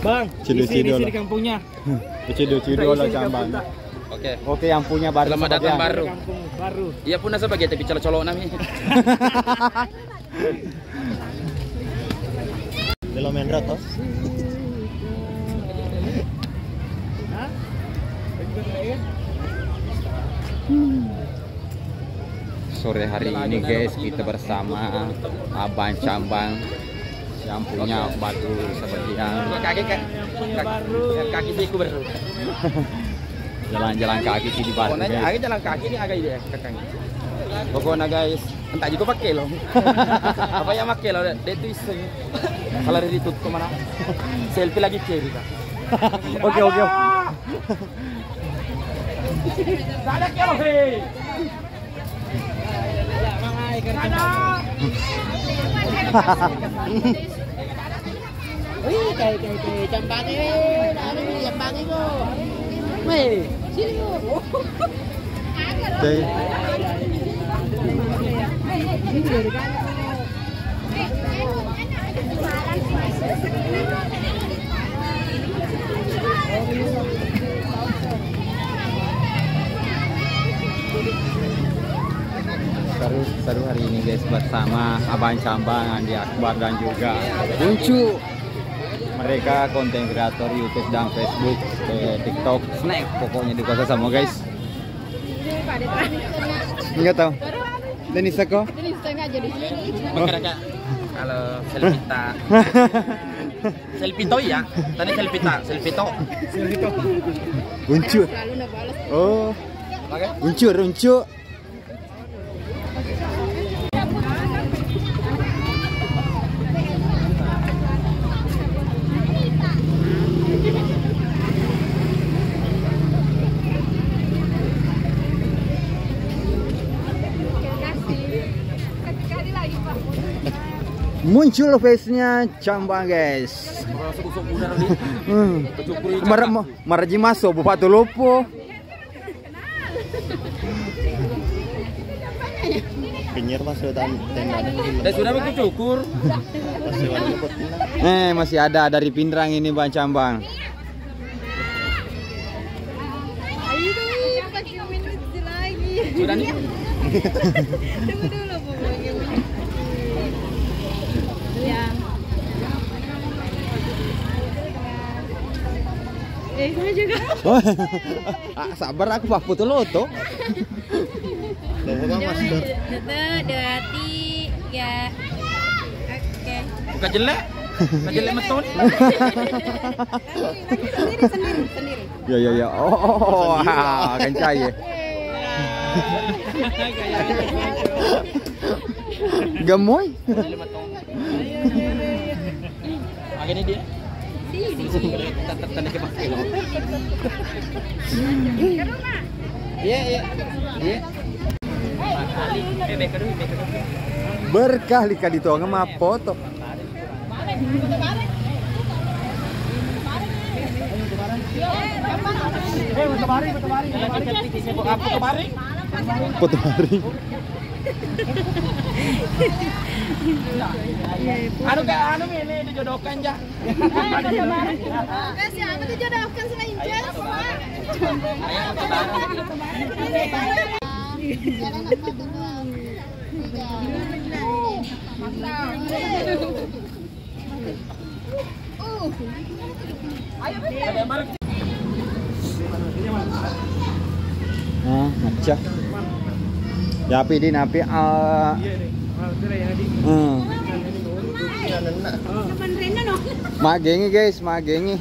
Bang, Cido-cido di kampungnya. Cido-cido lah Cambang. Oke, yang punya baru. Selamat datang baru. Kampung baru. Iya pun nasa bagi tapi colok nami. Belum main rotos. Sore hari ini guys kita bersama Abang Cambang yang punya batu seperti yang Kaki siku baru. jalan-jalan kaki sih di batu Pokoknya guys. agak jalan kaki ini agak ide kakang. Pokoknya guys, entah juga pakai loh. Apa yang pakai loh? Dia itu iseng. Kalau ditutup kemana? Selfie lagi kiri kak. Oke. Ada kilo hei. Wih, kayak Cambang ada di Cambang itu. Wih, sini yuk. Oke. Seru hari ini guys bersama Abang Cambang, Andi Akbar dan juga Buncu. Mereka konten kreator YouTube dan Facebook, TikTok, snack pokoknya di kota sama guys. Enggak tahu. Denisa kok? Denisa aja di sini. Makanya kalau selfita. Selfito ya. Tadi selfito. Buncu. Selalu nak balas. Oh. Runcu. Muncul face-nya Cambang guys. Maraji masuk Bupati Lopo. Penyir masuk tenda. Dan sudah begitu cukur. Masih ada dari Pindrang ini Bang Cambang. Ayo pakai minum lagi. Sudah nih. Tunggu dulu pokoknya. Ya. Saya juga. Sabar aku Pak foto loto. Master. 1, 2, 3. Oke. Bukan jelek. Bukan jelek meton. Sendiri. Ya. Oh, kencang ya. Gemoy. Akhirnya dia. Tanda kepakai loh. Iya. Berkali-kali tuh nggak foto. Foto hari. Anu ini dijodohkan ya. Siapa dijodohkan selain Jess? Ngecek. Ya api din api. Mak gengi guys, mak gengi.